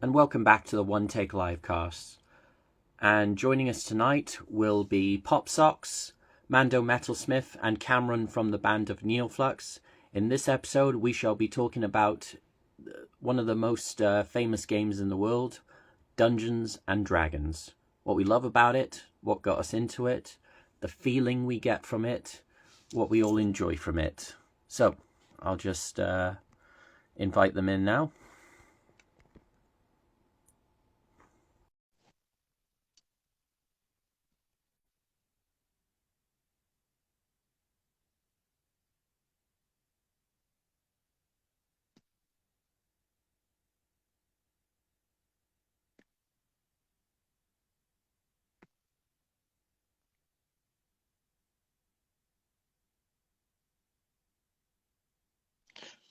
and welcome back to the One Take Livecast. And joining us tonight will be Pop Socks, Mando Metalsmith, and Cameron from the band of Neoflux. In this episode, we shall be talking about one of the most famous games in the world, Dungeons and Dragons. What we love about it, what got us into it, the feeling we get from it, what we all enjoy from it. So, I'll just invite them in now.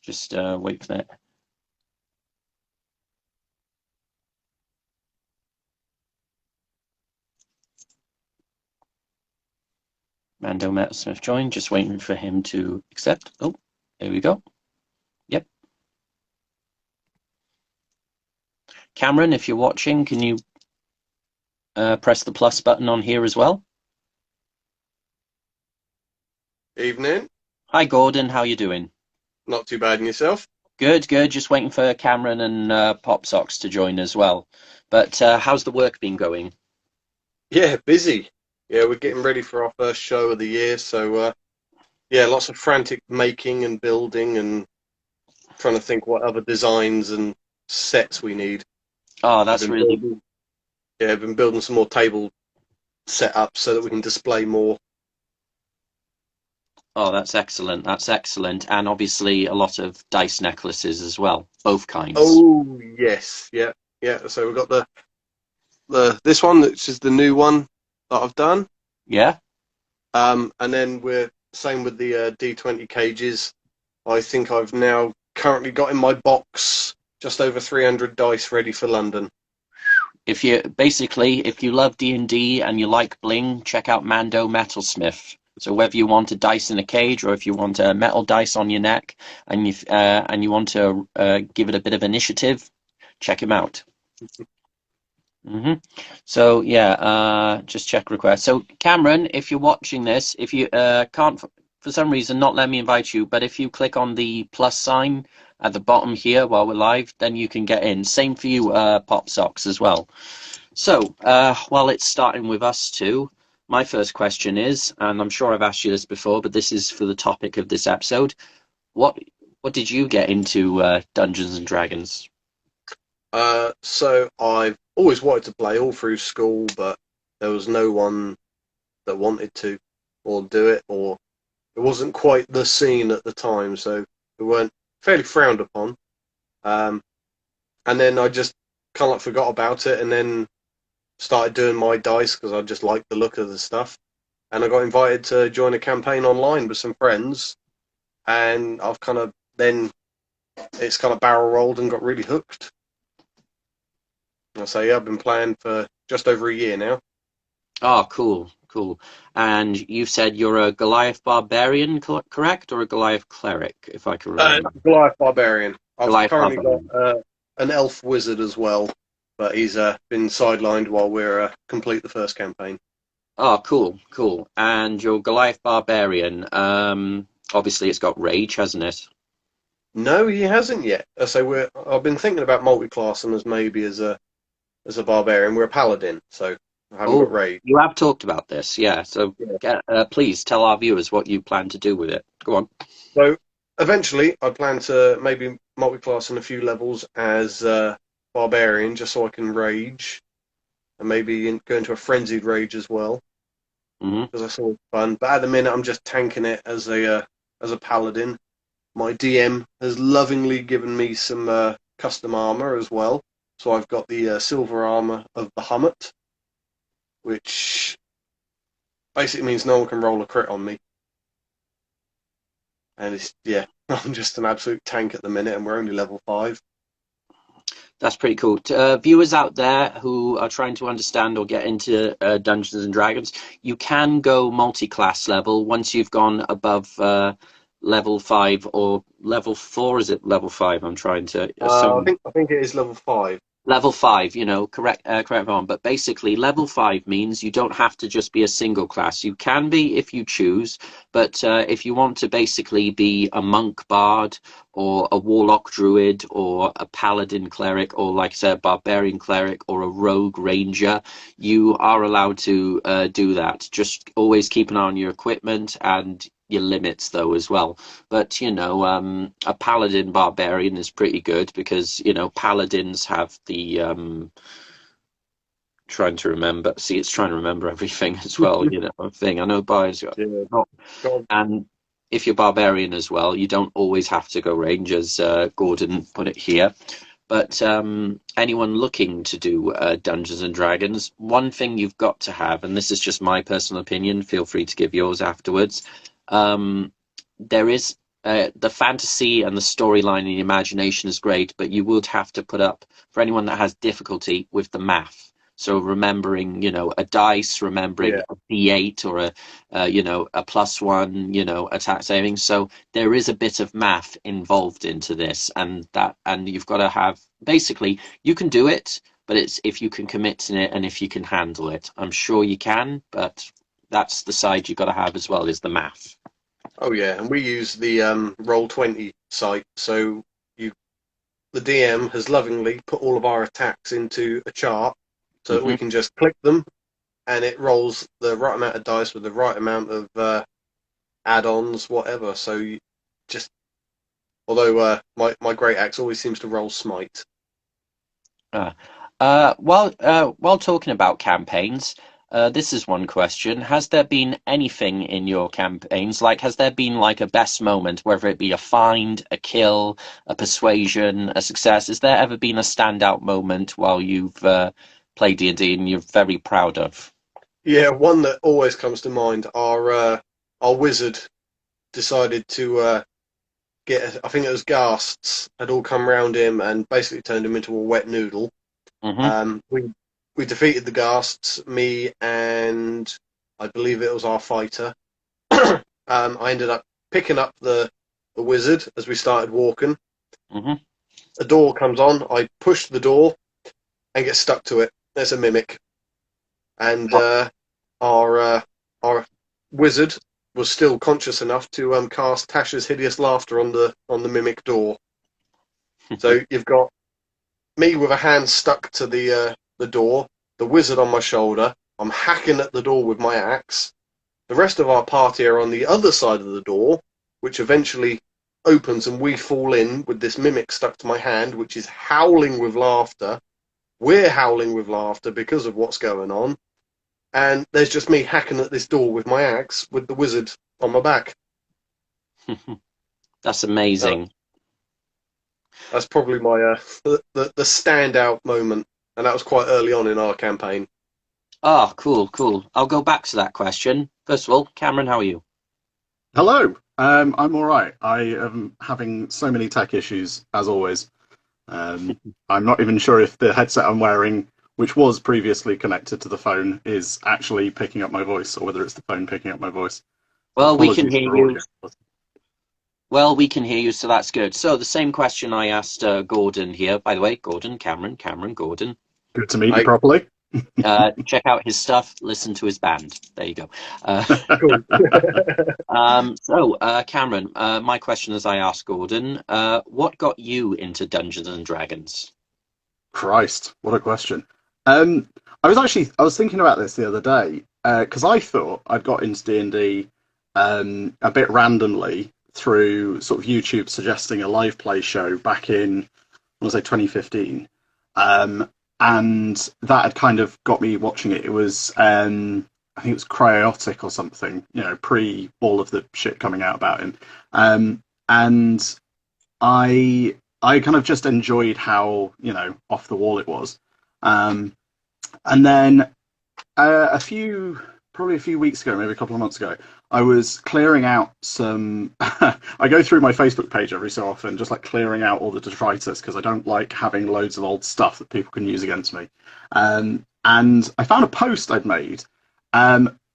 Just wait for that. Mando Metalsmith joined, just waiting for him to accept. Oh, there we go. Yep. Cameron, if you're watching, can you press the plus button on here as well? Evening. Hi, Gordon. How you doing? Not too bad in yourself? Good, good. Just waiting for Cameron and Pop Socks to join as well. But how's the work been going? Yeah, busy. Yeah, we're getting ready for our first show of the year, so yeah, lots of frantic making and building and trying to think what other designs and sets we need. Oh, I've that's been really. building, yeah, I've been building some more table setups so that we can display more. Oh, that's excellent. That's excellent. And obviously a lot of dice necklaces as well, both kinds. Oh yes, yeah, yeah. So we've got the this one, which is the new one that I've done. Yeah. And then we're same with the D20 cages. I think I've now currently got in my box just over 300 dice ready for London. If you love D&D and you like bling, check out Mando Metalsmith. So whether you want a dice in a cage or if you want a metal dice on your neck and you want to give it a bit of initiative, check him out. hmm So yeah, just check request. So Cameron, if you're watching this, if you can't for some reason not let me invite you, but if you click on the plus sign at the bottom here while we're live, then you can get in. Same for you, Pop Socks as well. So while it's starting with us two, my first question is, and I'm sure I've asked you this before, but this is for the topic of this episode. What what did you get into Dungeons and Dragons? So I've always wanted to play all through school, but there was no one that wanted to or do it, or it wasn't quite the scene at the time, so we weren't fairly frowned upon. Um, and then I just kind of like forgot about it, and then started doing my dice because I just liked the look of the stuff. And I got invited to join a campaign online with some friends, and I've kind of then it's kind of barrel rolled and got really hooked. I say yeah, I've been playing for just over a year now. Oh, cool, cool. And you said you're a Goliath barbarian, correct, or a Goliath cleric, if I can remember. Goliath Barbarian. I've Goliath currently got barbarian. an elf wizard as well, but he's been sidelined while we're complete the first campaign. Oh, cool, cool. And your Goliath barbarian, obviously it's got rage, hasn't it? No, he hasn't yet. So I've been thinking about multi-classing as maybe as a barbarian. We're a paladin, so I haven't got Oh, rage. you have talked about this, yeah. So Yeah. please tell our viewers what you plan to do with it. Go on. So eventually, I plan to maybe multi-class in a few levels as barbarian, just so I can rage, and maybe go into a frenzied rage as well, hmm because that's always fun. But at the minute, I'm just tanking it as a paladin. My DM has lovingly given me some custom armor as well. So I've got the silver armor of Bahamut, which basically means no one can roll a crit on me. And it's yeah, I'm just an absolute tank at the minute, and we're only level 5. That's pretty cool. Viewers out there who are trying to understand or get into Dungeons and Dragons, you can go multi-class level once you've gone above level 5 or level 4. Is it level 5? I'm trying to. I think it is level 5. Level five, correct me if I'm wrong, but basically level five means you don't have to just be a single class. You can be if you choose, but if you want to basically be a monk bard or a warlock druid or a paladin cleric or like I said, a barbarian cleric or a rogue ranger, you are allowed to do that. Just always keep an eye on your equipment and your limits though as well. But a paladin barbarian is pretty good because paladins have the trying to remember. See, it's trying to remember everything as well. Thing I know bards got, Yeah. not, God. and if you're barbarian as well, you don't always have to go range, as Gordon put it here. But anyone looking to do Dungeons and Dragons, one thing you've got to have, and this is just my personal opinion, feel free to give yours afterwards. There is the fantasy and the storyline and the imagination is great, but you would have to put up for anyone that has difficulty with the math. So remembering, a dice, remembering Yeah. a D8 or a +1, attack saving. So there is a bit of math involved into this, and you've got to have basically you can do it, but it's if you can commit to it and if you can handle it. I'm sure you can, but that's the side you've got to have as well is the math. Oh yeah, and we use the Roll20 site. So the DM has lovingly put all of our attacks into a chart so that we Hmm. can just click them, and it rolls the right amount of dice with the right amount of add-ons, whatever. So just although my great axe always seems to roll smite. While talking about campaigns, this is one question. Has there been anything in your campaigns, like has there been like a best moment, whether it be a find, a kill, a persuasion, a success? Has there ever been a standout moment while you've played D&D and you're very proud of? Yeah, one that always comes to mind. Our wizard decided to get. I think it was ghasts had all come round him and basically turned him into a wet noodle. Hmm. We defeated the ghasts, me and I believe it was our fighter. I ended up picking up the wizard as we started walking. Hmm. A door comes on. I push the door and get stuck to it. There's a mimic, and our our wizard was still conscious enough to cast Tasha's hideous laughter on the mimic door. So you've got me with a hand stuck to the door, the wizard on my shoulder. I'm hacking at the door with my axe. The rest of our party are on the other side of the door, which eventually opens and we fall in with this mimic stuck to my hand, which is howling with laughter. We're howling with laughter because of what's going on. And there's just me hacking at this door with my axe with the wizard on my back. That's Uh, amazing. that's probably my the standout moment, and that was quite early on in our campaign. Ah, cool, cool. I'll go back to that question. First of all, Cameron, how are you? Hello. I'm all right. I am having so many tech issues as always. I'm not even sure if the headset I'm wearing, which was previously connected to the phone, is actually picking up my voice, or whether it's the phone picking up my voice. So Well, we can apologies hear for you. audio. Well, we can hear you, so that's good. So the same question I asked Gordon here, by the way, Gordon, Cameron, Gordon. Good to meet you I properly. Check out his stuff, listen to his band. There you go. Uh, Cool. Cameron, my question as I asked Gordon, what got you into Dungeons and Dragons? Christ, what a question. Um, I was thinking about this the other day because I thought I'd got into D&D a bit randomly through sort of YouTube suggesting a live play show back in I want to say 2015, and that had kind of got me watching it. It was I think it was Cryotic or something, pre all of the shit coming out about him, and I kind of just enjoyed how off the wall it was. Um, and then probably a few weeks ago, maybe a couple of months ago, I was clearing out some. I go through my Facebook page every so often, just like clearing out all the detritus because I don't like having loads of old stuff that people can use against me. And I found a post I'd made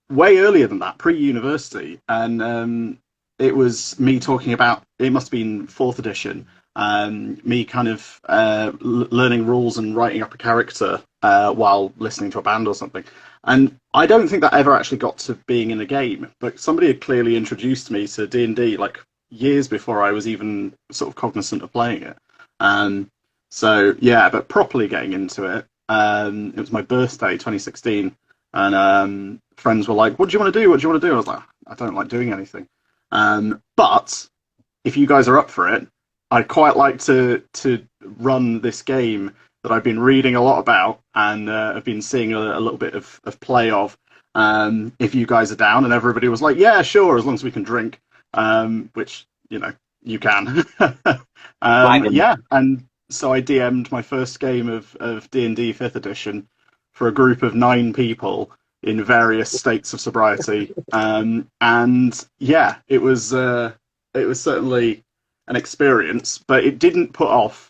way earlier than that, pre-university, and it was me talking about. It must have been fourth edition, me kind of learning rules and writing up a character while listening to a band or something. And I don't think that ever actually got to being in a game, but somebody had clearly introduced me to D&D like years before I was even sort of cognizant of playing it. So yeah, but properly getting into it, it was my birthday, 2016, and friends were like, "What do you want to do? What do you want to do?" I was like, "I don't like doing anything." But if you guys are up for it, I'd quite like to run this game that I've been reading a lot about and have been seeing a little bit of play of. If you guys are down, and everybody was like, "Yeah, sure, as long as we can drink," which you can. Yeah, and so I DM'd my first game of D&D 5th edition for a group of 9 people in various states of sobriety, and yeah, it was certainly an experience, but it didn't put off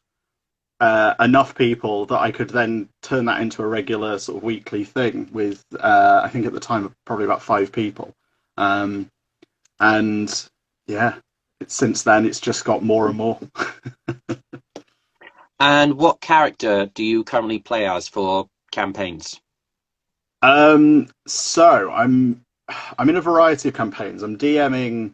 enough people that I could then turn that into a regular sort of weekly thing with, I think at the time, probably about 5 people. And yeah, since then it's just got more and more. And what character do you currently play as for campaigns? So I'm in a variety of campaigns. I'm DMing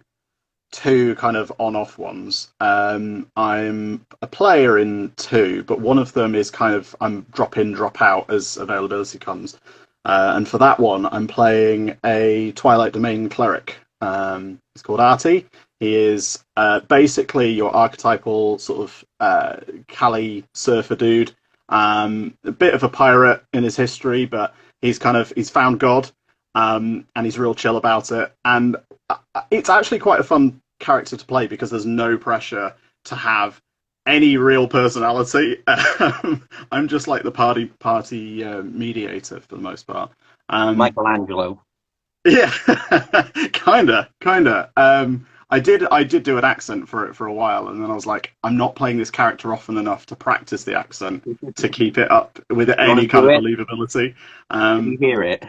2 kind of on-off ones. I'm a player in 2, but one of them is kind of I'm drop in, drop out as availability comes. And for that one, I'm playing a Twilight Domain cleric. He's called Artie. He is basically your archetypal sort of Cali surfer dude. A bit of a pirate in his history, but he's found God, and he's real chill about it. And it's actually quite a fun character to play because there's no pressure to have any real personality. I'm just like the party mediator for the most part. Michelangelo. Yeah, kinda. I did do an accent for it for a while, and then I was like, I'm not playing this character often enough to practice the accent to keep it up with any kind of believability. Can you hear it?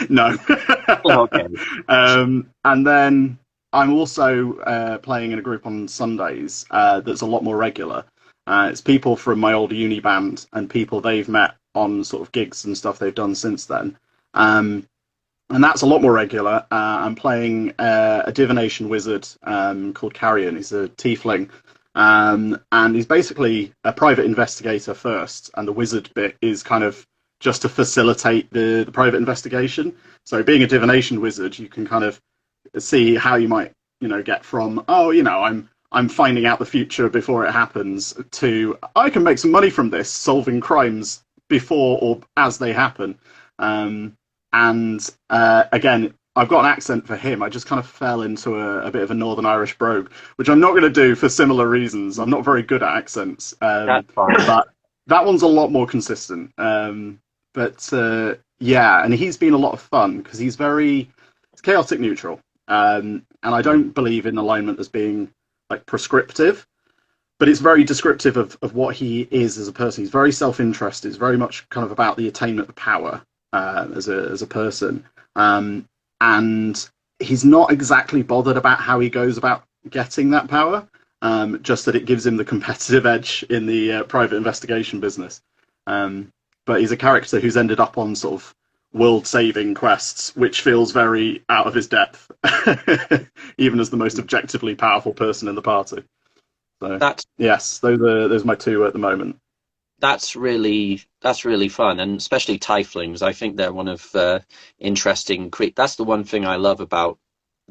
No. Okay. And then I'm also playing in a group on Sundays that's a lot more regular. It's people from my old uni band and people they've met on sort of gigs and stuff they've done since then. And that's a lot more regular. I'm playing a divination wizard called Carrion. He's a tiefling. And he's basically a private investigator first, and the wizard bit is kind of just to facilitate the private investigation. So being a divination wizard, you can kind of see how you might, get from, I'm finding out the future before it happens, to I can make some money from this, solving crimes before or as they happen. Again, I've got an accent for him. I just kind of fell into a bit of a Northern Irish brogue, which I'm not going to do for similar reasons. I'm not very good at accents. That's fine. But that one's a lot more consistent. Yeah, and he's been a lot of fun because he's chaotic neutral. And I don't believe in alignment as being like prescriptive, but it's very descriptive of what he is as a person. He's very self-interested. It's very much kind of about the attainment of power as a person. And he's not exactly bothered about how he goes about getting that power, just that it gives him the competitive edge in the private investigation business. But he's a character who's ended up on sort of world-saving quests, which feels very out of his depth, even as the most objectively powerful person in the party. So yes, those are my 2 at the moment. That's really fun, and especially tieflings. I think they're one of interesting. That's the one thing I love about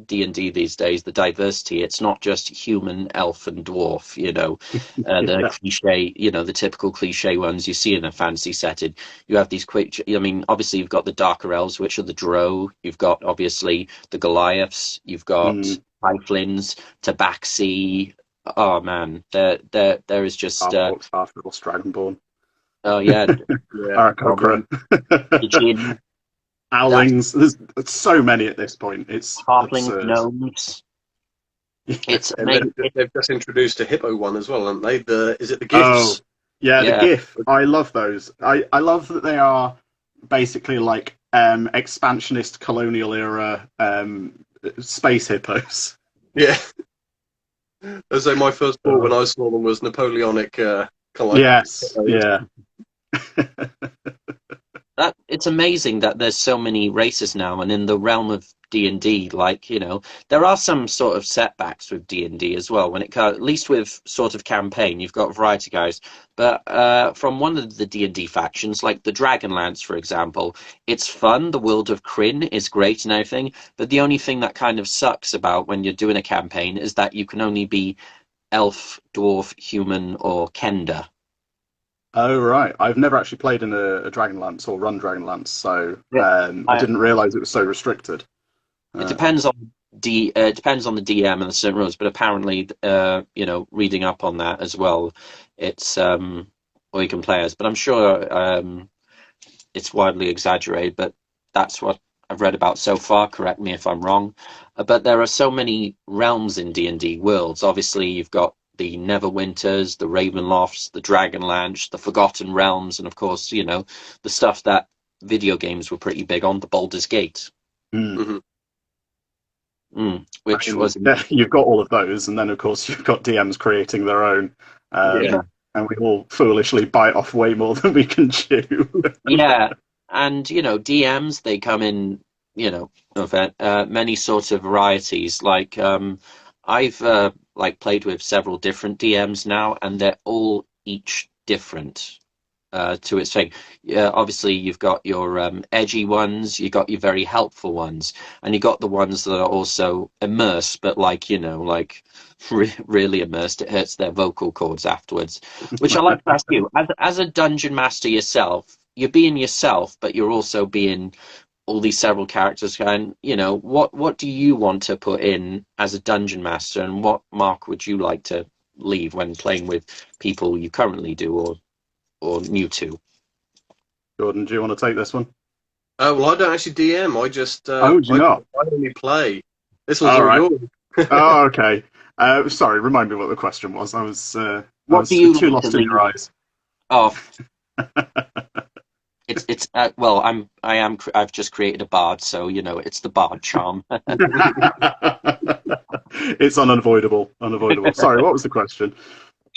D&D these days, the diversity. It's not just human, elf, and dwarf. The cliche, the typical cliche ones you see in a fantasy setting. You have these obviously you've got the darker elves, which are the Drow. You've got obviously the Goliaths. You've got tieflings, Tabaxi. Oh man, there is just Half-Orcs, Dragonborn. Oh yeah, Aarakocra. Owlings. There's so many at this point. It's halflings, gnomes. It's amazing. They've just introduced a hippo one as well, haven't they? Is it the gifts? Oh, yeah, the GIF. I love those. I love that they are basically like expansionist colonial era space hippos. Yeah. As though my first thought when I saw them was Napoleonic, kind of like. Yes, yeah. That it's amazing that there's so many races now, and in the realm of D&D, like, there are some sort of setbacks with D&D as well. When it comes, at least with sort of campaign, you've got variety guys. But from one of the D&D factions, like the Dragonlance, for example, it's fun. The world of Kryn is great and everything. But the only thing that kind of sucks about when you're doing a campaign is that you can only be elf, dwarf, human, or kender. Oh, right. I've never actually played in a Dragonlance or run Dragonlance, so Yeah. I didn't realize it was so restricted. It depends on it depends on the DM and the certain rules, but apparently, reading up on that as well, it's or you can play as, but I'm sure it's widely exaggerated, but that's what I've read about so far. Correct me if I'm wrong. But there are so many realms in D&D worlds. Obviously, you've got the Neverwinters, the Ravenlofts, the Dragonlance, the Forgotten Realms, and of course, the stuff that video games were pretty big on, the Baldur's Gate. Mm. Mhm. Which I mean, was you've got all of those, and then of course you've got DMs creating their own, Yeah. and we all foolishly bite off way more than we can chew. Yeah, and DMs, they come in no many sorts of varieties. Like I've like played with several different DMs now, and they're all each different to its thing. Yeah, obviously you've got your edgy ones, you got your very helpful ones, and you got the ones that are also immersed, but like like really immersed. It hurts their vocal cords afterwards. Which I like to ask you, as a dungeon master yourself, you're being yourself, but you're also being all these several characters. And what do you want to put in as a dungeon master, and what mark would you like to leave when playing with people you currently do or new to? Jordan, do you want to take this one? Well, I don't actually DM. I just Oh, do you not? I only play. This was All all right. yours. Oh, okay. Sorry, remind me what the question was. I What was do you too like lost to in your leave? eyes. Oh, it's well, I've just created a bard, so it's the bard charm. It's unavoidable. Unavoidable. Sorry, what was the question?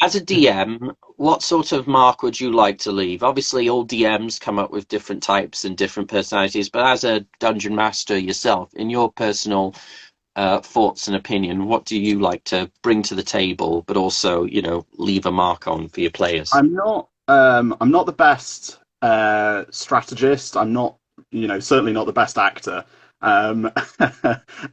As a DM, what sort of mark would you like to leave? Obviously, all DMs come up with different types and different personalities, but as a dungeon master yourself, in your personal thoughts and opinion, what do you like to bring to the table, but also, leave a mark on for your players? I'm not the best strategist. I'm not, certainly not the best actor. Um,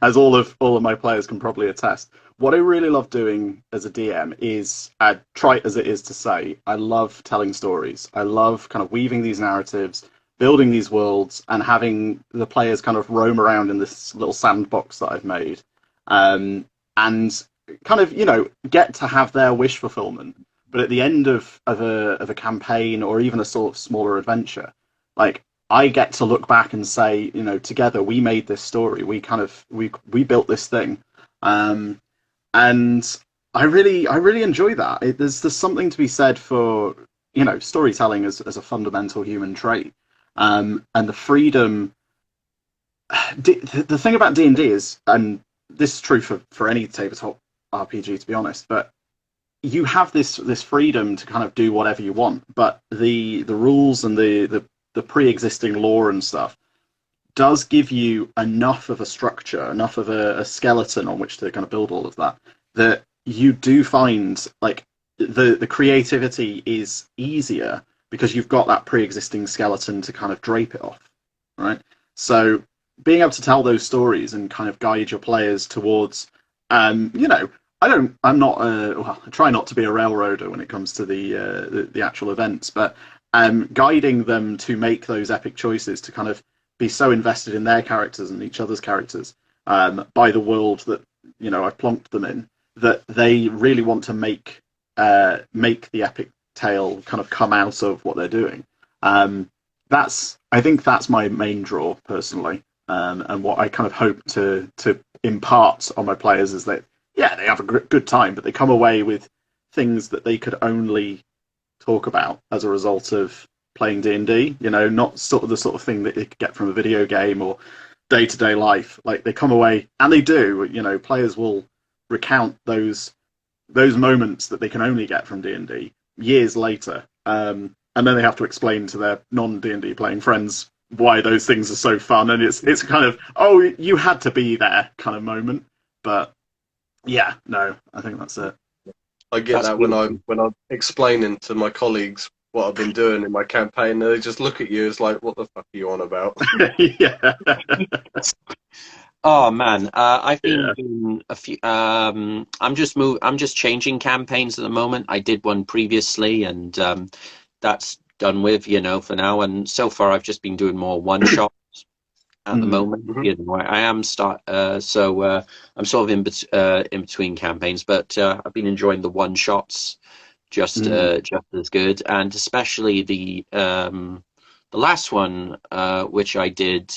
as all of my players can probably attest. What I really love doing as a DM is, trite as it is to say, I love telling stories. I love kind of weaving these narratives, building these worlds, and having the players kind of roam around in this little sandbox that I've made, and kind of get to have their wish fulfillment. But at the end of a campaign or even a sort of smaller adventure, like I get to look back and say, together we made this story. We built this thing, and I really enjoy that. There's something to be said for storytelling as a fundamental human trait, and the freedom. The thing about D&D is, and this is true for any tabletop RPG, to be honest, but you have this freedom to kind of do whatever you want, but the rules and the pre-existing lore and stuff does give you enough of a structure, enough of a skeleton on which to kind of build all of that, that you do find like the creativity is easier because you've got that pre-existing skeleton to kind of drape it off, right? So being able to tell those stories and kind of guide your players towards, I'm not. I try not to be a railroader when it comes to the actual events, but guiding them to make those epic choices to kind of be so invested in their characters and each other's characters by the world that I've plonked them in, that they really want to make the epic tale kind of come out of what they're doing. I think that's my main draw personally, and what I kind of hope to impart on my players is that they have a good time, but they come away with things that they could only talk about as a result of playing D&D. Not sort of the sort of thing that you could get from a video game or day-to-day life. Like they come away, and they do. Players will recount those those moments that they can only get from D&D years later, and then they have to explain to their non-D&D playing friends why those things are so fun, and it's kind of, oh, you had to be there kind of moment. But yeah, no, I think that's it. I get That's that beautiful. when I'm explaining to my colleagues what I've been doing in my campaign, and they just look at you. It's like, what the fuck are you on about? Yeah, Oh man, I've been yeah. doing a few. I'm just changing campaigns at the moment. I did one previously, and that's done with, for now. And so far, I've just been doing more one shots at the Mm. moment. Mhm. I am I'm sort of in between campaigns, but I've been enjoying the one shots Mm. just as good, and especially the last one which I did.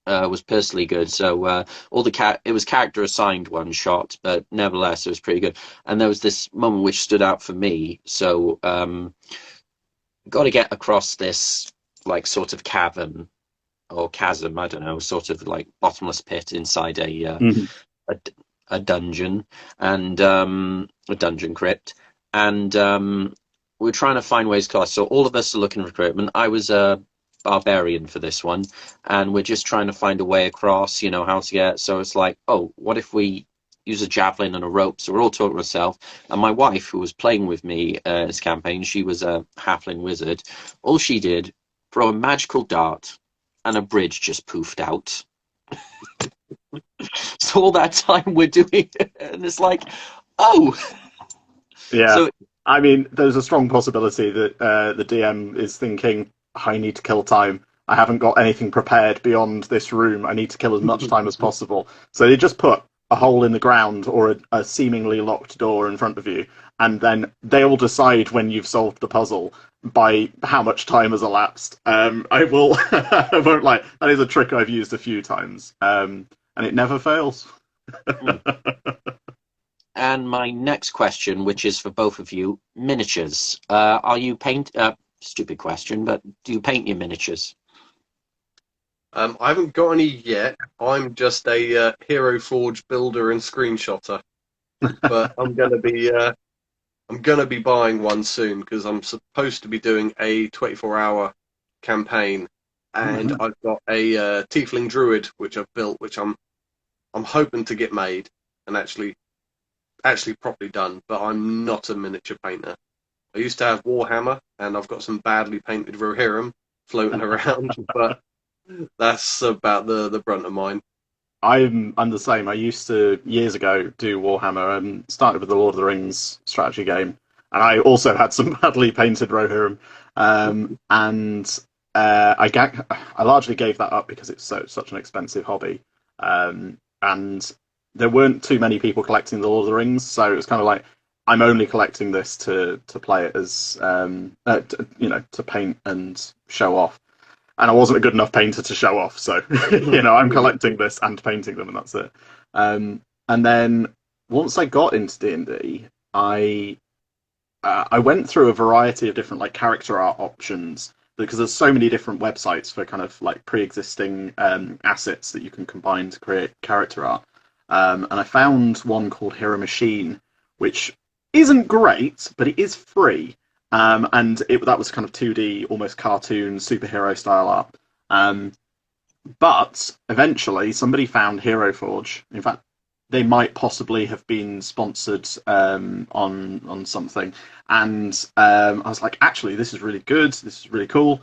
Was personally good. So all it was character assigned one shot, but nevertheless it was pretty good. And there was this moment which stood out for me. So got to get across this like sort of cavern or chasm, I don't know, sort of like bottomless pit inside Mm. a, a dungeon and a dungeon crypt, and we're trying to find ways to. So all of us are looking for equipment. I was a barbarian for this one, and we're just trying to find a way across. How to get. So it's like, oh, what if we use a javelin and a rope? So we're all talking to ourselves. And my wife, who was playing with me this campaign, she was a halfling wizard. All she did, throw a magical dart, and a bridge just poofed out. So all that time we're doing it, and it's like, oh, Yeah. so I mean, there's a strong possibility that the DM is thinking, I need to kill time. I haven't got anything prepared beyond this room. I need to kill as much time as possible. So they just put a hole in the ground or a seemingly locked door in front of you, and then they'll decide when you've solved the puzzle by how much time has elapsed. I will, I won't lie, that is a trick I've used a few times, and it never fails. hmm. And my next question, which is for both of you, miniatures. Are you paint? Stupid question, but do you paint your miniatures? I haven't got any yet. I'm just a Hero Forge builder and screenshotter, but I'm gonna be buying one soon because I'm supposed to be doing a 24-hour campaign, and Mhm. I've got a Tiefling Druid which I've built, which I'm hoping to get made and actually properly done. But I'm not a miniature painter. I used to have Warhammer, and I've got some badly painted Rohirrim floating around, but that's about the brunt of mine. I'm the same. I used to years ago do Warhammer and started with the Lord of the Rings strategy game, and I also had some badly painted Rohirrim. And I largely gave that up because it's such an expensive hobby, and there weren't too many people collecting the Lord of the Rings, so it was kind of like I'm only collecting this to play it as to paint and show off, and I wasn't a good enough painter to show off. So, I'm collecting this and painting them, and that's it. And then once I got into D&D, I went through a variety of different like character art options because there's so many different websites for kind of like pre-existing assets that you can combine to create character art. And I found one called Hero Machine, which isn't great, but it is free. And that was kind of 2D, almost cartoon, superhero style art. Um, but eventually, somebody found Hero Forge. In fact, they might possibly have been sponsored on something, and I was like, actually, this is really good. This is really cool.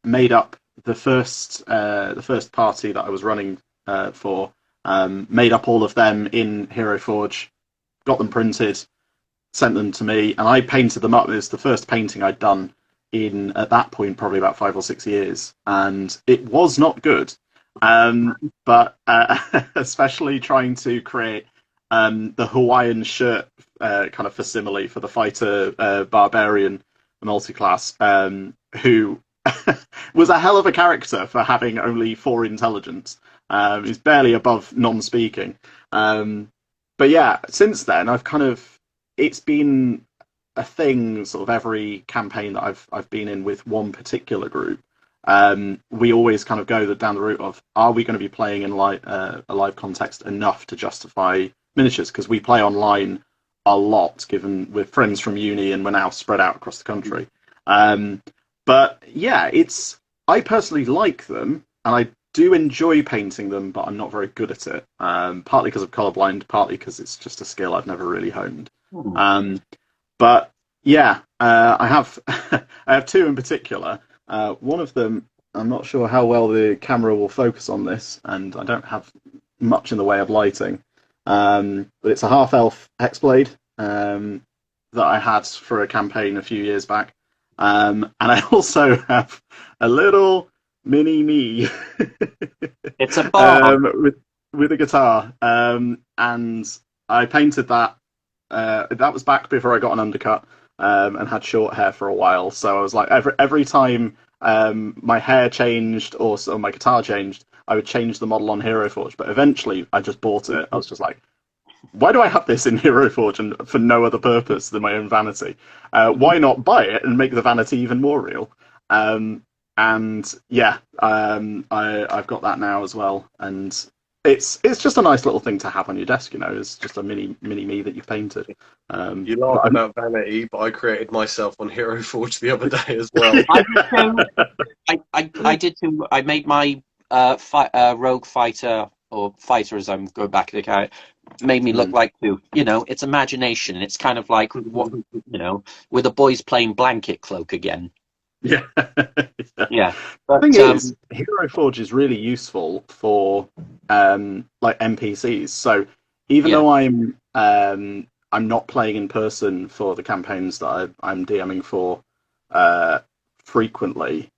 Made up the first party that I was running for. Made up all of them in Hero Forge, got them printed, sent them to me, and I painted them up. It was the first painting I'd done in, at that point, probably about 5 or 6 years, and it was not good. But especially trying to create the Hawaiian shirt kind of facsimile for the fighter barbarian multiclass, who was a hell of a character for having only 4 intelligence. He's barely above non-speaking. But yeah, since then I've kind of it's been a thing sort of every campaign that I've been in with one particular group. We always kind of go down the route of, are we going to be playing in a live context enough to justify miniatures? Because we play online a lot, given we're friends from uni and we're now spread out across the country. But yeah, I personally like them, and I do enjoy painting them, but I'm not very good at it. Partly because I'm colorblind, partly because it's just a skill I've never really honed. But yeah, I have I have two in particular. One of them, I'm not sure how well the camera will focus on this, and I don't have much in the way of lighting. But it's a half-elf hexblade that I had for a campaign a few years back. And I also have a little mini me. It's a bomb. With a guitar. And I painted that. That was back before I got an undercut and had short hair for a while. So I was like, every time my hair changed or my guitar changed, I would change the model on Hero Forge. But eventually, I just bought it. I was just like, why do I have this in Hero Forge and for no other purpose than my own vanity? Why not buy it and make the vanity even more real? And yeah, I've got that now as well, and it's just a nice little thing to have on your desk. It's just a mini me that you've painted. You laugh about vanity, but I created myself on Hero Forge the other day as well. I did too. I made my rogue fighter, or fighter as I'm going back to the character, made me look like too. It's imagination. It's kind of like what with the boys playing blanket cloak again. Yeah. Yeah. But, the thing is, Hero Forge is really useful for like NPCs. So even though I'm not playing in person for the campaigns that I'm DMing for frequently,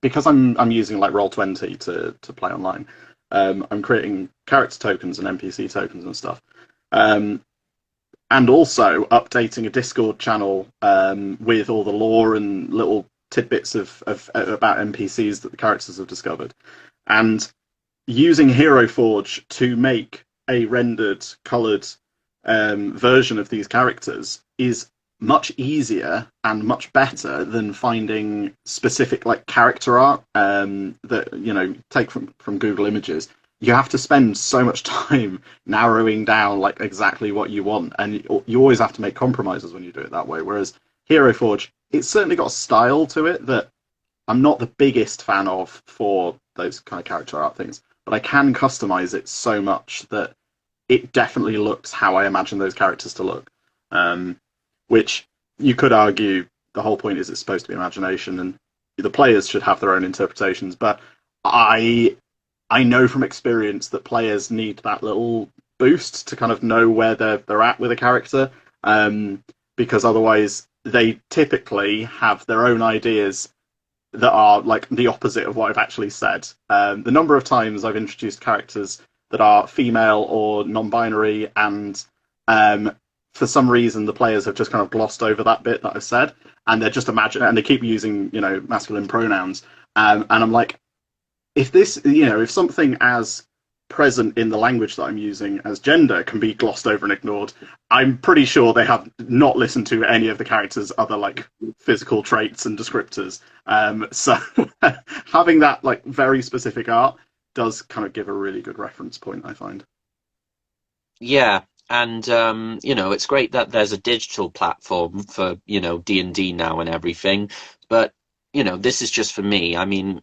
because I'm using like Roll20 to play online, I'm creating character tokens and NPC tokens and stuff. And also updating a Discord channel with all the lore and little tidbits of about NPCs that the characters have discovered, and using Hero Forge to make a rendered, coloured version of these characters is much easier and much better than finding specific like character art that take from Google Images. You have to spend so much time narrowing down like exactly what you want, and you always have to make compromises when you do it that way. Whereas Hero Forge, it's certainly got a style to it that I'm not the biggest fan of for those kind of character art things, but I can customize it so much that it definitely looks how I imagine those characters to look. Which you could argue the whole point is it's supposed to be imagination, and the players should have their own interpretations. But I know from experience that players need that little boost to kind of know where they're at with a character, because otherwise they typically have their own ideas that are like the opposite of what I've actually said. The number of times I've introduced characters that are female or non-binary, and for some reason the players have just kind of glossed over that bit that I've said, and they're just and they keep using masculine pronouns, and I'm like, if something as present in the language that I'm using as gender can be glossed over and ignored, I'm pretty sure they have not listened to any of the characters' other like physical traits and descriptors. So having that like very specific art does kind of give a really good reference point, I find. Yeah, and it's great that there's a digital platform for D&D now and everything, but this is just for me. I mean,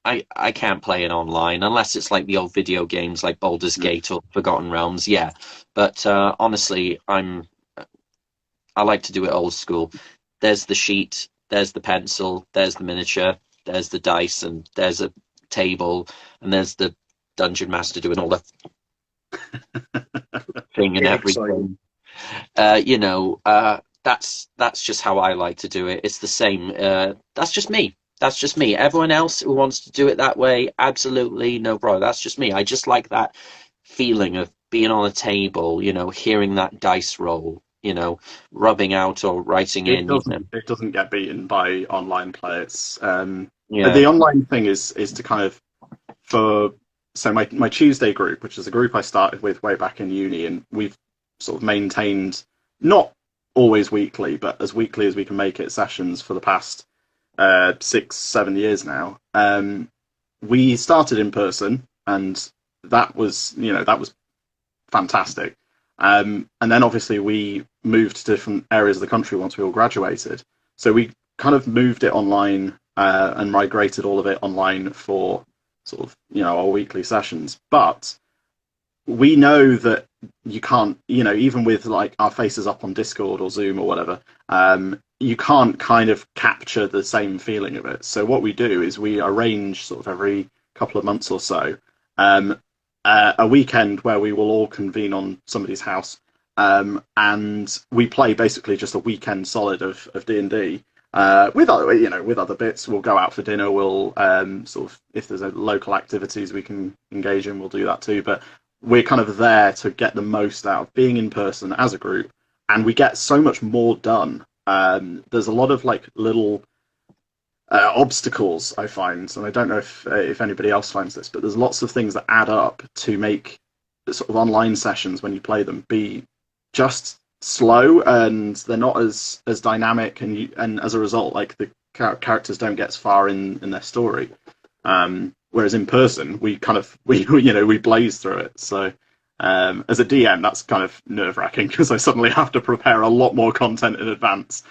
I can't play it online unless it's like the old video games like Baldur's Gate or Forgotten Realms. Yeah, but honestly, I like to do it old school. There's the sheet, there's the pencil, there's the miniature, there's the dice, and there's a table, and there's the dungeon master doing all the thing and everything. That's just how I like to do it. It's the same. That's just me. That's just me. Everyone else who wants to do it that way, absolutely no problem. That's just me. I just like that feeling of being on a table, hearing that dice roll, rubbing out or writing in. It doesn't get beaten by online play. It's the online thing is to kind of so my Tuesday group, which is a group I started with way back in uni, and we've sort of maintained not always weekly, but as weekly as we can make it sessions for the past 6-7 years now. We started in person, and that was fantastic. And then obviously we moved to different areas of the country once we all graduated. So we kind of moved it online and migrated all of it online for sort of, our weekly sessions. But we know that you can't, even with like our faces up on Discord or Zoom or whatever, you can't kind of capture the same feeling of it. So what we do is we arrange sort of every couple of months or so a weekend where we will all convene on somebody's house, and we play basically just a weekend solid of D&D. With other bits, we'll go out for dinner. We'll sort of, if there's local activities we can engage in, we'll do that too. But we're kind of there to get the most out of being in person as a group, and we get so much more done. There's a lot of like little obstacles I find, and I don't know if anybody else finds this, but there's lots of things that add up to make the sort of online sessions when you play them be just slow, and they're not as dynamic, and as a result, like the characters don't get as far in their story. Whereas in person, we blaze through it. So as a DM, that's kind of nerve-wracking because I suddenly have to prepare a lot more content in advance.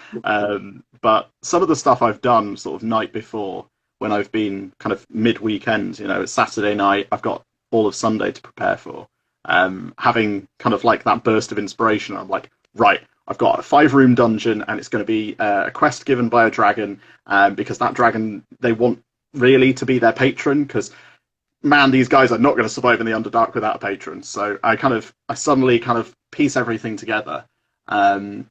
But some of the stuff I've done sort of night before, when I've been kind of mid-weekend, it's Saturday night, I've got all of Sunday to prepare for. Having kind of like that burst of inspiration, I'm like, right, I've got a 5-room dungeon, and it's going to be a quest given by a dragon, because that dragon, they want really to be their patron, because man, these guys are not going to survive in the Underdark without a patron. So I suddenly kind of piece everything together, and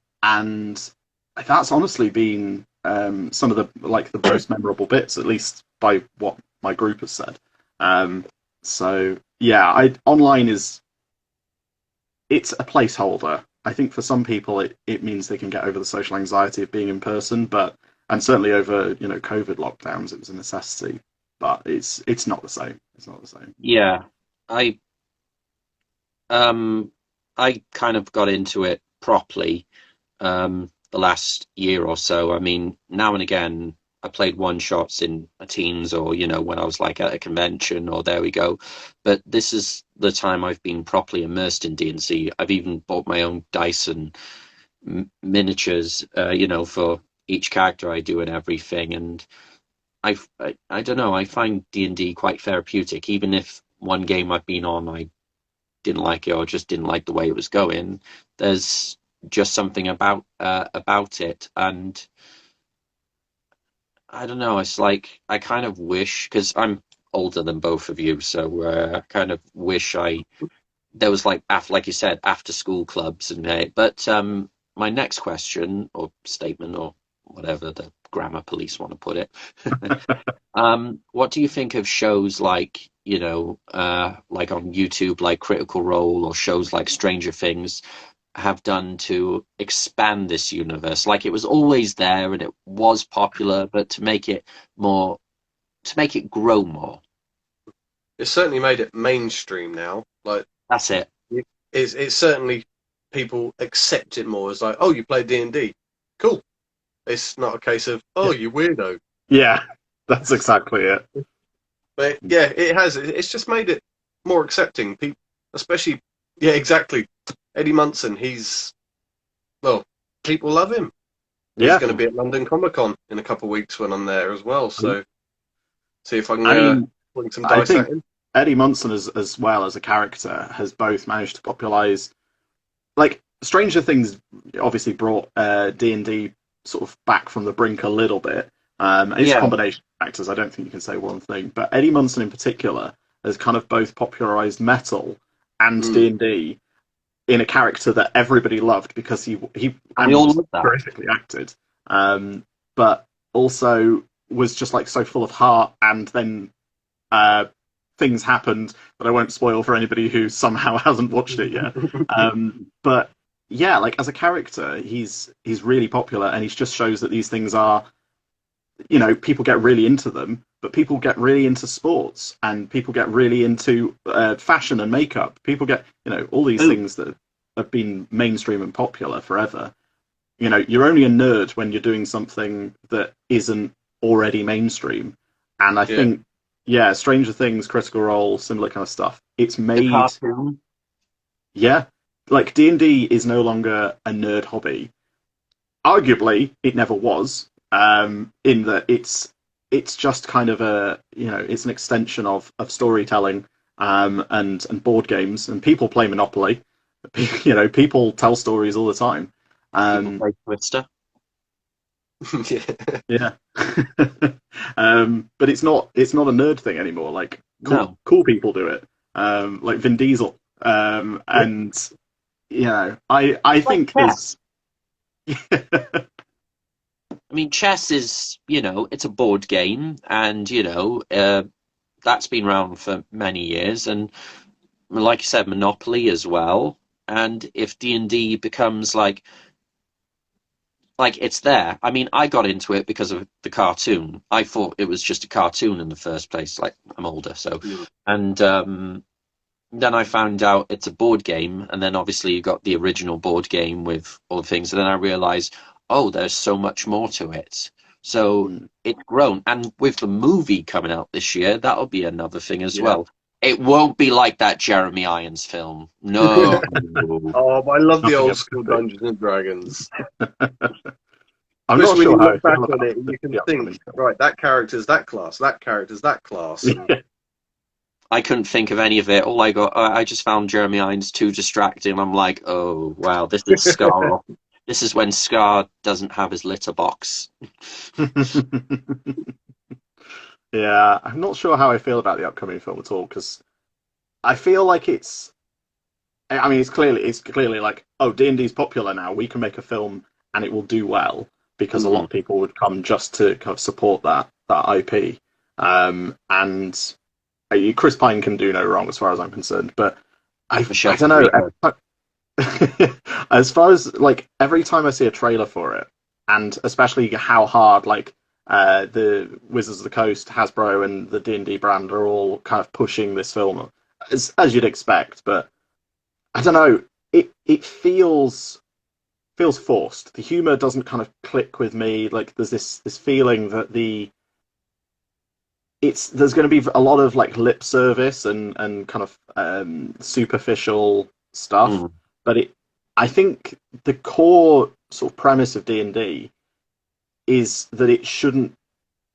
that's honestly been some of the most memorable bits, at least by what my group has said. So yeah, online it's a placeholder. I think for some people it means they can get over the social anxiety of being in person, and certainly over COVID lockdowns it was a necessity. But it's not the same. It's not the same. Yeah, I kind of got into it properly the last year or so. I mean, now and again I played one shots in a teens, or when I was like at a convention, or there we go. But this is the time I've been properly immersed in D&C. I've even bought my own dice and miniatures, for each character I do and everything. And I don't know, I find D&D quite therapeutic. Even if one game I've been on I didn't like it, or just didn't like the way it was going, there's just something about it. And I don't know, it's like I kind of wish, because I'm older than both of you, so I kind of wish there was like you said, after school clubs. But my next question or statement, or whatever the grammar police want to put it, what do you think of shows like like on YouTube, like Critical Role, or shows like Stranger Things have done to expand this universe? Like, it was always there and it was popular, but to make it grow more. It's certainly made it mainstream now. Like, that's it. It's certainly, people accept it more as like, oh, you play D&D, cool. It's not a case of, oh, you weirdo. Yeah, that's exactly it. But yeah, it has. It's just made it more accepting. People, especially, yeah, exactly. Eddie Munson, people love him. Yeah. He's going to be at London Comic Con in a couple of weeks when I'm there as well. So see if I can bring some dice at him. Eddie Munson, as well as a character, has both managed to popularize. Like, Stranger Things obviously brought D&D sort of back from the brink a little bit. It's a combination of factors. I don't think you can say one thing. But Eddie Munson in particular has kind of both popularized metal and D&D in a character that everybody loved, because he terrifically acted, but also was just like so full of heart. And then things happened that I won't spoil for anybody who somehow hasn't watched it yet. But yeah, like, as a character, he's really popular, and he just shows that these things are, people get really into them, but people get really into sports, and people get really into fashion and makeup. People get, all these things that have been mainstream and popular forever. You're only a nerd when you're doing something that isn't already mainstream. And I think, Stranger Things, Critical Role, similar kind of stuff. It's made... The cartoon. Yeah. like D&D is no longer a nerd hobby. Arguably, it never was. In that it's just kind of a, it's an extension of storytelling, and board games, and people play Monopoly. People tell stories all the time. People play Twister. Yeah. Yeah. But it's not a nerd thing anymore. Like No. cool people do it. Like Vin Diesel. And I think chess. there's I mean, chess is, it's a board game, and that's been around for many years, and like you said, Monopoly as well. And if D&D becomes like it's there. I mean, I got into it because of the cartoon. I thought it was just a cartoon in the first place. Like, I'm older, so. And then I found out it's a board game, and then obviously you got the original board game with all the things, and then I realized, oh, there's so much more to it. So it's grown. And with the movie coming out this year, that'll be another thing as well. It won't be like that Jeremy Irons film. No. Oh, I love the Nothing old else school could be. Dungeons and Dragons. I'm Just not when sure you how I look back feel on about it, you can the upcoming think, film. right, that character's that class, that character's that class. And I couldn't think of any of it. All I just found Jeremy Irons too distracting. I'm like, oh wow, this is Scar. This is when Scar doesn't have his litter box. Yeah, I'm not sure how I feel about the upcoming film at all, because I feel like I mean, it's clearly like, oh, D&D's popular now. We can make a film and it will do well, because a lot of people would come just to kind of support that IP. And Chris Pine can do no wrong as far as I'm concerned. But I don't know. As far as like every time I see a trailer for it, and especially how hard like the Wizards of the Coast, Hasbro, and the D&D brand are all kind of pushing this film, as you'd expect, but I don't know. It feels forced. The humor doesn't kind of click with me. Like there's this feeling that there's going to be a lot of like lip service and kind of superficial stuff, but I think the core sort of premise of D&D is that it shouldn't.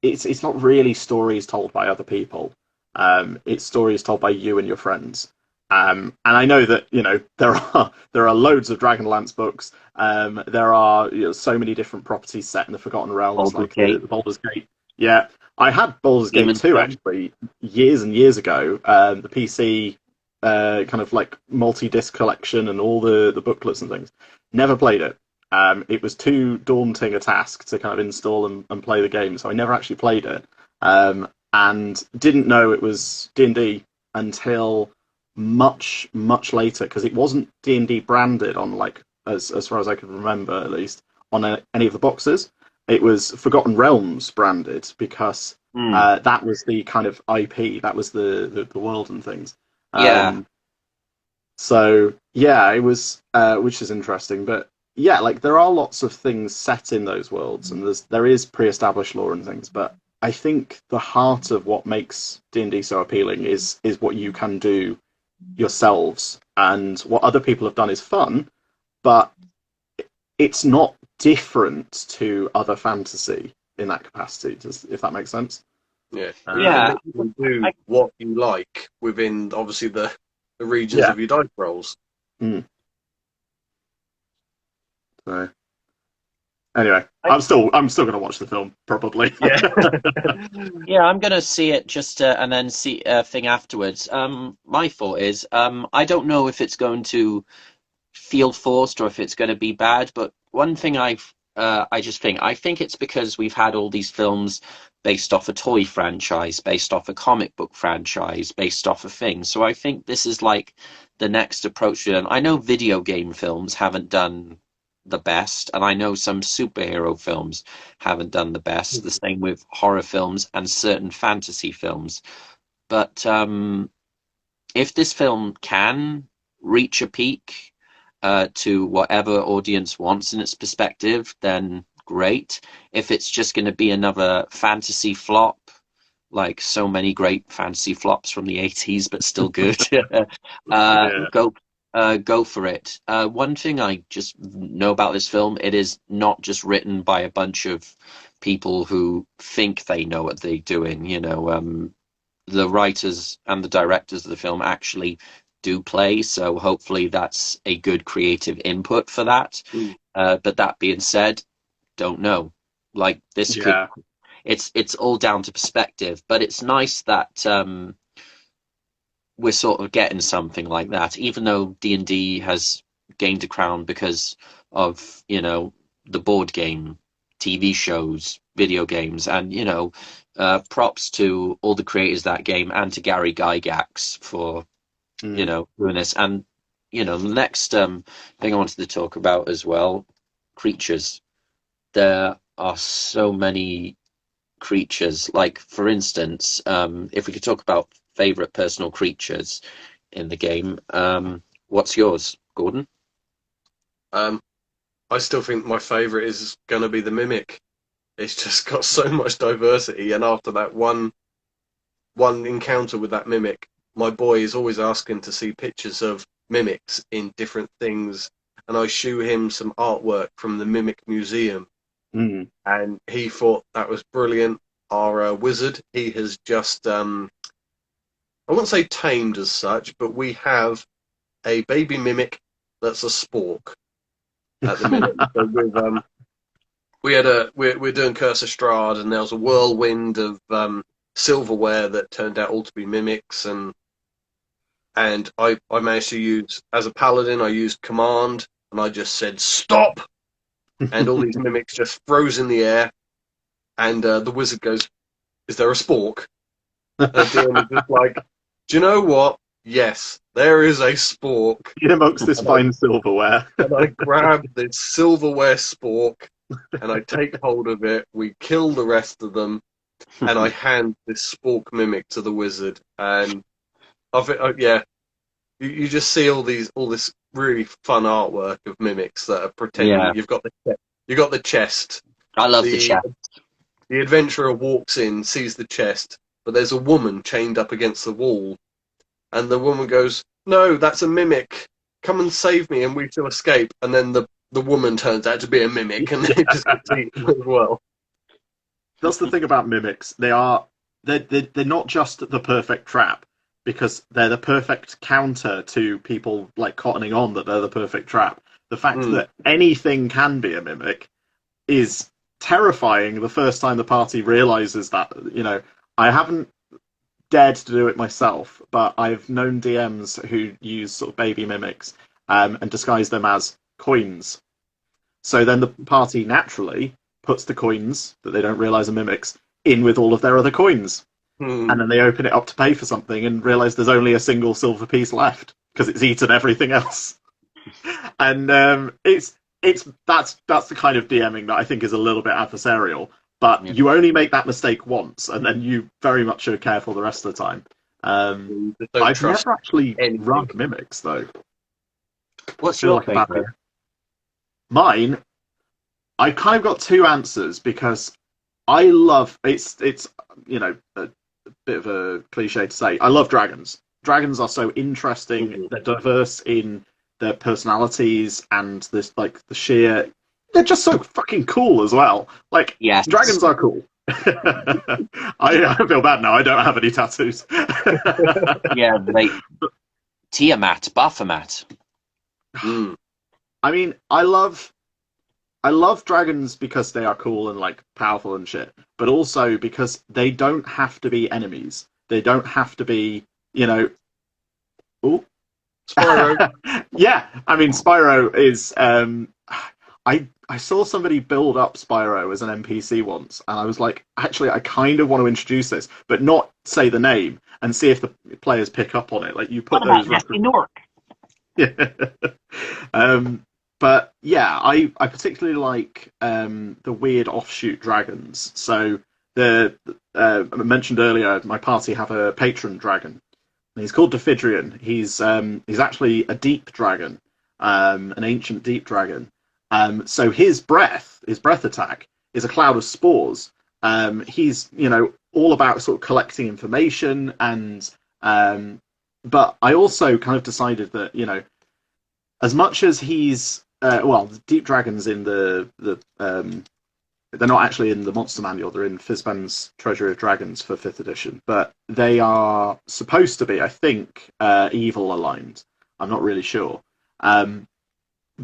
It's not really stories told by other people. It's stories told by you and your friends. And I know that there are loads of Dragonlance books. There are so many different properties set in the Forgotten Realms, like the Baldur's Gate. Yeah, I had Baldur's Gate 2 actually years and years ago. The PC kind of like multi-disc collection and all the booklets and things. Never played it. It was too daunting a task to kind of install and play the game, so I never actually played it. And didn't know it was D&D until much later, because it wasn't D&D branded on, like, as far as I can remember at least, on any of the boxes. It was Forgotten Realms branded, because that was the kind of IP, that was the world and things. So yeah, it was, which is interesting. But yeah, like there are lots of things set in those worlds, and there is pre-established lore and things. But I think the heart of what makes D&D so appealing is what you can do yourselves, and what other people have done is fun, but it's not different to other fantasy in that capacity. If that makes sense. Yeah, you can do what you like within obviously the regions of your dice rolls. So anyway, I'm still going to watch the film probably. Yeah, I'm going to see it just and then see a thing afterwards. My thought is, I don't know if it's going to feel forced or if it's going to be bad, but one thing I think it's because we've had all these films based off a toy franchise, based off a comic book franchise, based off a thing. So I think this is like the next approach to them. I know video game films haven't done the best, and I know some superhero films haven't done the best. The same with horror films and certain fantasy films. But if this film can reach a peak to whatever audience wants in its perspective, then great. If it's just going to be another fantasy flop, like so many great fantasy flops from the 80s, but still good, Go for it. One thing I just know about this film, it is not just written by a bunch of people who think they know what they're doing. The writers and the directors of the film actually do play, so hopefully that's a good creative input for that. Mm. But that being said, don't know. Like this could, Yeah. it's all down to perspective, but it's nice that we're sort of getting something like that, even though D&D has gained a crown because of, the board game, TV shows, video games, and, props to all the creators of that game and to Gary Gygax for, doing this. And, the next thing I wanted to talk about as well, creatures. There are so many creatures. Like, for instance, if we could talk about favorite personal creatures in the game, what's yours, Gordon? I still think my favourite is going to be the Mimic. It's just got so much diversity, and after that one encounter with that Mimic, my boy is always asking to see pictures of mimics in different things, and I show him some artwork from the Mimic Museum, and he thought that was brilliant. Our wizard, he has just, I wouldn't say tamed as such, but we have a baby Mimic that's a spork at the minute. So we're doing Curse of Strahd, and there was a whirlwind of silverware that turned out all to be mimics, and I managed to use, as a paladin, I used command, and I just said stop, and all these mimics just froze in the air, and the wizard goes, "Is there a spork?" And the DM was just like, "Do you know what? Yes, there is a spork." In amongst this fine silverware. And I grab this silverware spork, and I take hold of it. We kill the rest of them, and I hand this spork mimic to the wizard. And you just see all this really fun artwork of mimics that are pretending. Yeah. You've got the chest. I love the chest. The adventurer walks in, sees the chest, but there's a woman chained up against the wall, and the woman goes, "No, that's a mimic. Come and save me, and we shall escape." And then the woman turns out to be a mimic, and they just get eaten as well. That's the thing about mimics. They're not just the perfect trap, because they're the perfect counter to people like cottoning on that they're the perfect trap. The fact that anything can be a mimic is terrifying the first time the party realizes that. I haven't dared to do it myself, but I've known DMs who use sort of baby mimics and disguise them as coins. So then the party naturally puts the coins that they don't realize are mimics in with all of their other coins. And then they open it up to pay for something and realize there's only a single silver piece left because it's eaten everything else. And that's the kind of DMing that I think is a little bit adversarial. But you only make that mistake once, and then you very much are careful the rest of the time. I've never actually run mimics, though. What's your favorite? Mine, I've kind of got two answers, because I love it's a bit of a cliche to say. I love dragons. Dragons are so interesting. They're diverse in their personalities and this the sheer. They're just so fucking cool as well. Like, yes. Dragons are cool. I feel bad now. I don't have any tattoos. Yeah, Tiamat, Baphomet. I mean, I love dragons because they are cool and like powerful and shit, but also because they don't have to be enemies. They don't have to be, Ooh. Spyro. Yeah, I mean, Spyro is. I saw somebody build up Spyro as an NPC once, and I was like, actually, I kind of want to introduce this, but not say the name, and see if the players pick up on it. Like, you put those. Yeah. But yeah, I particularly like the weird offshoot dragons. So I mentioned earlier, my party have a patron dragon. And he's called Dephidrian. He's actually a deep dragon, an ancient deep dragon. So his breath attack is a cloud of spores. He's all about sort of collecting information, and but I also kind of decided that as much as he's the Deep Dragons in they're not actually in the Monster Manual. They're in Fizban's Treasury of Dragons for 5th edition, but they are supposed to be, I think, evil aligned. I'm not really sure. But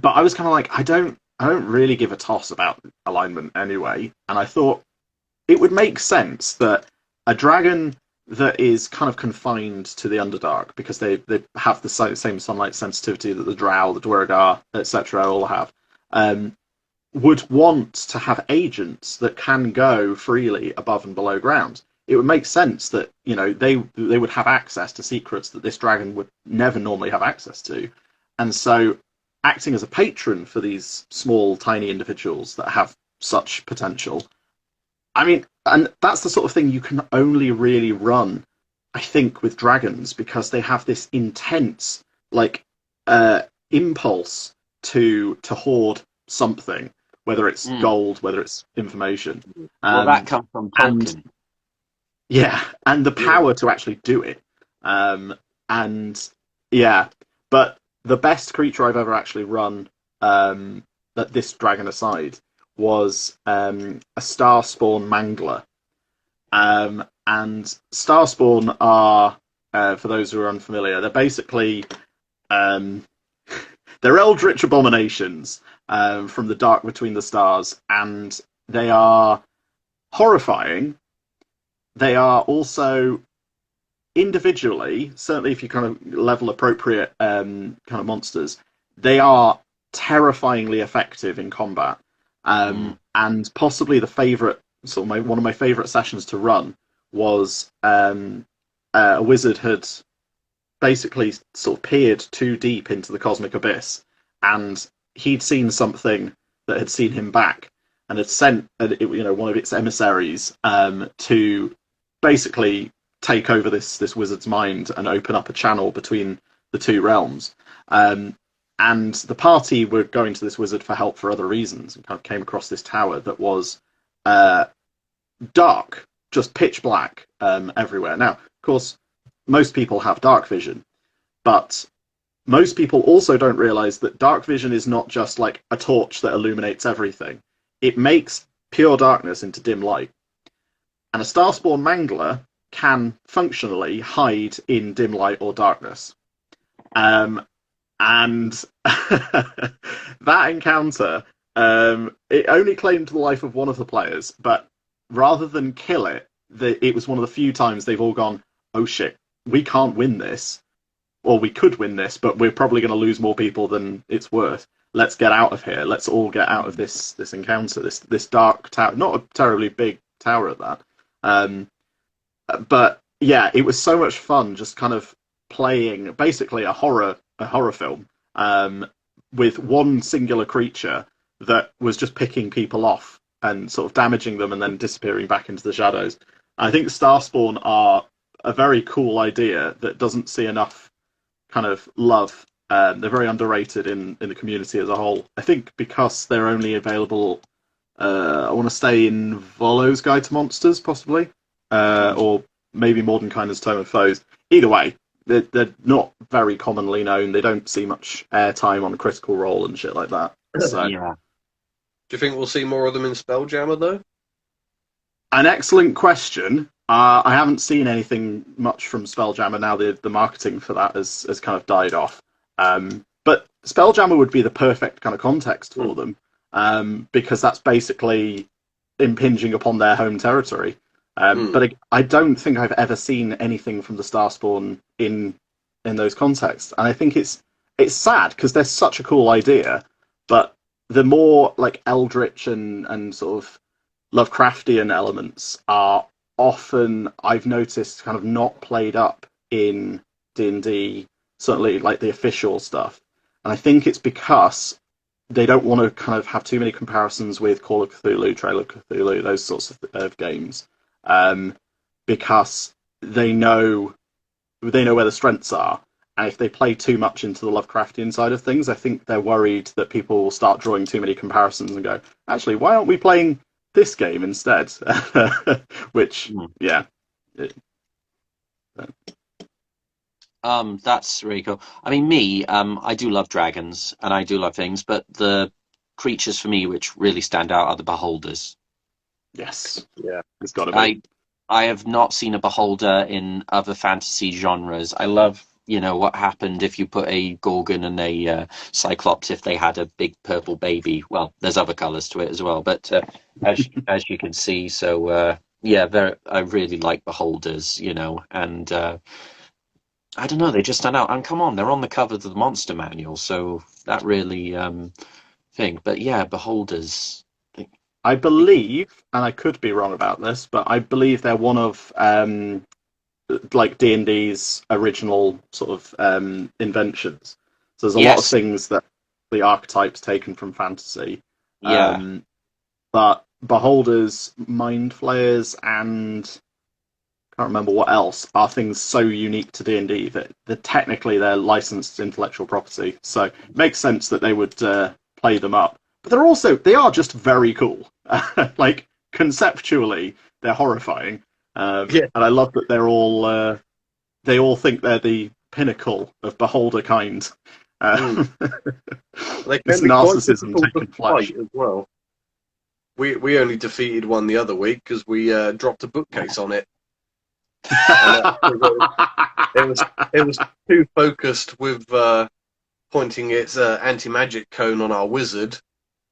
I was kind of like, I don't really give a toss about alignment anyway, and I thought it would make sense that a dragon that is kind of confined to the Underdark because they have the same sunlight sensitivity that the Drow, the Duergar, etc. all have. Would want to have agents that can go freely above and below ground. It would make sense that they would have access to secrets that this dragon would never normally have access to, and so acting as a patron for these small, tiny individuals that have such potential. I mean, and that's the sort of thing you can only really run, I think, with dragons because they have this intense impulse to hoard something. Whether it's gold, whether it's information. Well, that comes from Tolkien. And the power to actually do it. But the best creature I've ever actually run, that this dragon aside, was a Starspawn Mangler. And Starspawn are, for those who are unfamiliar, they're basically they're eldritch abominations. From the dark between the stars, and they are horrifying. They are also individually, certainly if you kind of level appropriate kind of monsters, they are terrifyingly effective in combat. And possibly the favorite, one of my favorite sessions to run was a wizard had basically sort of peered too deep into the cosmic abyss, and he'd seen something that had seen him back, and had sent one of its emissaries to basically take over this wizard's mind and open up a channel between the two realms. And the party were going to this wizard for help for other reasons, and kind of came across this tower that was dark, just pitch black everywhere. Now, of course, most people have dark vision, but most people also don't realize that dark vision is not just like a torch that illuminates everything. It makes pure darkness into dim light. And a Starspawn Mangler can functionally hide in dim light or darkness. And that encounter, it only claimed the life of one of the players, but rather than kill it, it was one of the few times they've all gone, oh shit, we can't win this. Or we could win this, but we're probably going to lose more people than it's worth. Let's get out of here. Let's all get out of this encounter, this dark tower. Not a terribly big tower at that. But yeah, it was so much fun just kind of playing basically a horror film with one singular creature that was just picking people off and sort of damaging them and then disappearing back into the shadows. I think Starspawn are a very cool idea that doesn't see enough kind of love. They're very underrated in the community as a whole. I think because they're only available, I want to say in Volo's Guide to Monsters, possibly, or maybe Mordenkainen's Tome of Foes. Either way, they're not very commonly known. They don't see much airtime on Critical Role and shit like that. So, yeah. Do you think we'll see more of them in Spelljammer, though? An excellent question. I haven't seen anything much from Spelljammer now. The marketing for that has kind of died off. But Spelljammer would be the perfect kind of context for them, because that's basically impinging upon their home territory. But I don't think I've ever seen anything from the Starspawn in those contexts, and I think it's sad because they're such a cool idea, but the more like eldritch and sort of Lovecraftian elements are often, I've noticed, kind of not played up in D&D, certainly like the official stuff. And I think it's because they don't want to kind of have too many comparisons with Call of Cthulhu, Trail of Cthulhu, those sorts of games, because they know where the strengths are. And if they play too much into the Lovecraftian side of things, I think they're worried that people will start drawing too many comparisons and go, actually, why aren't we playing this game instead? Which, yeah. That's really cool. I mean, me, I do love dragons and I do love things, but the creatures for me which really stand out are the beholders. Yes, Yeah. it's got to be. I have not seen a beholder in other fantasy genres. I love, what happened if you put a Gorgon and a Cyclops if they had a big purple baby. Well, there's other colors to it as well, but as you can see, so yeah, I really like beholders, and I don't know, they just stand out. And come on, they're on the cover of the Monster Manual, so that really thing. But yeah, beholders. I believe, and I could be wrong about this, but I believe they're one of like D&D's original sort of inventions. So there's a lot of Yes, things that the archetypes taken from fantasy. yeah. But beholders, mind flayers, and can't remember what else are things so unique to D&D that technically they're licensed intellectual property. So it makes sense that they would play them up. But they are just very cool. Like conceptually, they're horrifying. Yeah. And I love that they all think they're the pinnacle of beholder kind. They This can be quite narcissism difficult to taking flesh. fight as well. We only defeated one the other week because we dropped a bookcase on it. It was it was too focused with pointing its anti-magic cone on our wizard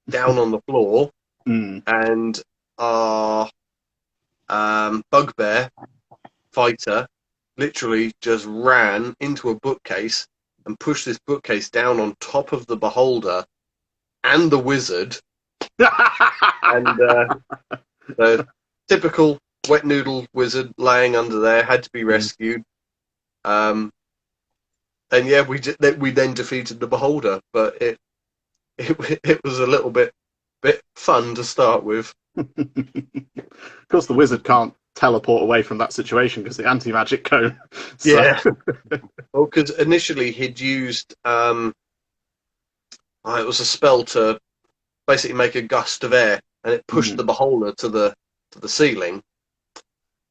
down on the floor, and our bugbear fighter literally just ran into a bookcase and pushed this bookcase down on top of the beholder and the wizard, and the typical wet noodle wizard laying under there had to be rescued. And yeah, we then defeated the beholder, but it was a little bit fun to start with. Of course, the wizard can't teleport away from that situation because the anti-magic cone. So... Yeah. Well, because initially he'd used it was a spell to basically make a gust of air, and it pushed the beholder to the ceiling.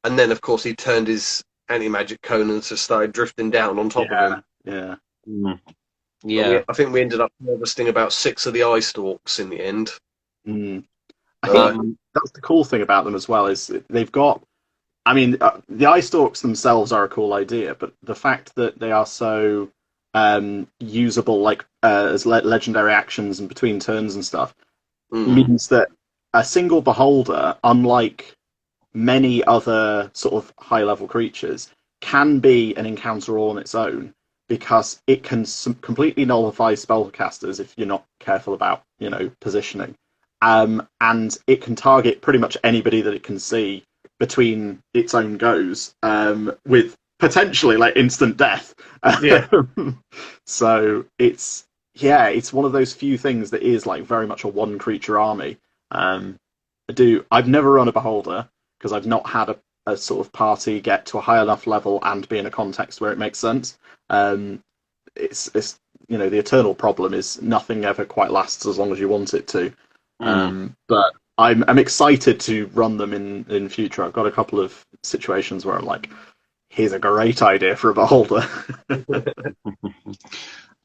And then, of course, he turned his anti-magic cone and just started drifting down on top of him. Yeah. Yeah. I think we ended up harvesting about 6 of the eye stalks in the end. I think that's the cool thing about them as well, is they've got... I mean, the eye stalks themselves are a cool idea, but the fact that they are so usable, like as legendary actions and between turns and stuff, means that a single beholder, unlike many other sort of high-level creatures, can be an encounter all on its own, because it can completely nullify spellcasters if you're not careful about, positioning. And it can target pretty much anybody that it can see between its own goes, with potentially like instant death. Yeah. So it's one of those few things that is like very much a one creature army. I've never run a beholder because I've not had a sort of party get to a high enough level and be in a context where it makes sense. It's the eternal problem is nothing ever quite lasts as long as you want it to. But I'm excited to run them in future. I've got a couple of situations where I'm like, here's a great idea for a beholder.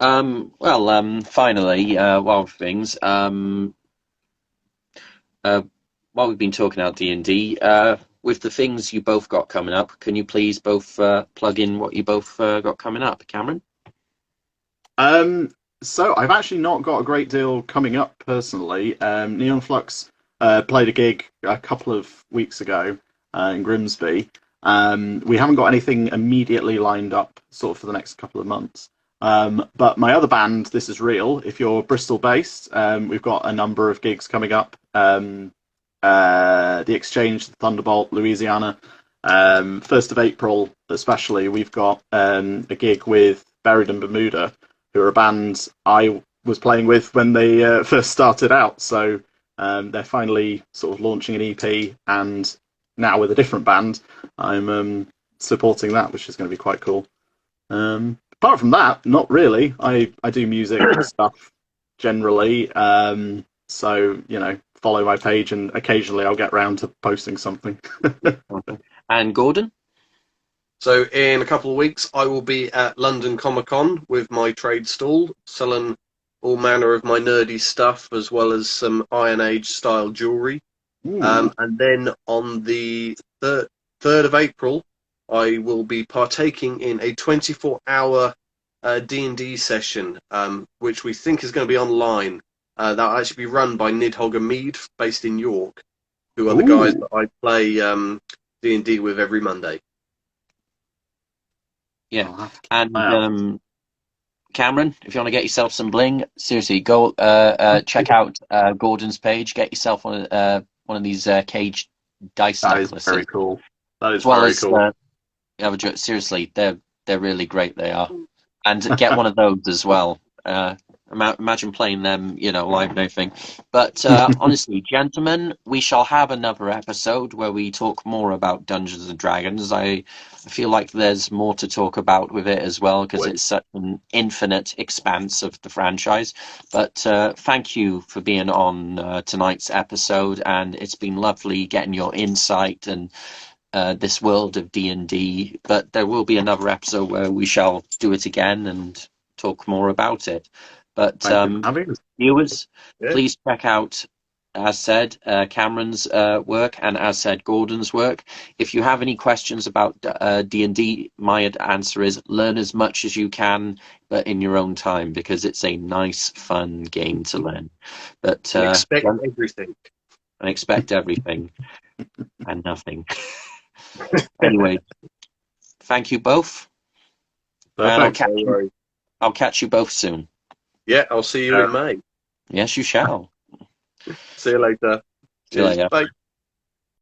Finally, one of the things, while we've been talking about D&D, with the things you both got coming up, can you please both plug in what you both got coming up, Cameron? So I've actually not got a great deal coming up personally. Neon Flux played a gig a couple of weeks ago in Grimsby. We haven't got anything immediately lined up sort of for the next couple of months. But my other band, This Is Real, if you're Bristol based, we've got a number of gigs coming up. The Exchange, the Thunderbolt, Louisiana. 1st of April especially, we've got a gig with Buried in Bermuda, who are a band I was playing with when they first started out. So they're finally sort of launching an EP, and now with a different band, I'm supporting that, which is going to be quite cool. Apart from that, not really. I do music stuff generally. So, follow my page and occasionally I'll get round to posting something. And Gordon? So in a couple of weeks, I will be at London Comic Con with my trade stall, selling all manner of my nerdy stuff, as well as some Iron Age style jewellery. Ooh. And then on the 3rd of April, I will be partaking in a 24-hour D&D session, which we think is going to be online. That'll actually be run by Nidhogg and Mead, based in York, who are the guys Ooh. that I play D&D with every Monday. Yeah, I'll have to check and that out. Cameron, if you want to get yourself some bling, seriously, go check out Gordon's page. Get yourself one of these cage dice That is very necklaces, cool. That is as well very as cool. seriously, they're really great. They are, and get one of those as well. Imagine playing them, live and everything. But honestly, gentlemen, we shall have another episode where we talk more about Dungeons and Dragons. I feel like there's more to talk about with it as well because it's such an infinite expanse of the franchise. But thank you for being on tonight's episode, and it's been lovely getting your insight and this world of D&D. But there will be another episode where we shall do it again and talk more about it. But Thank you for having us. viewers, Yeah. please check out, as said, Cameron's work, and as said, Gordon's work. If you have any questions about D&D, my answer is learn as much as you can, but in your own time, because it's a nice, fun game to learn. But Expect everything. and expect everything and nothing. Anyway, thank you both, and Perfect. I'll catch you both soon. Yeah, I'll see you in May. Yes, you shall. See you later. See you later. Bye.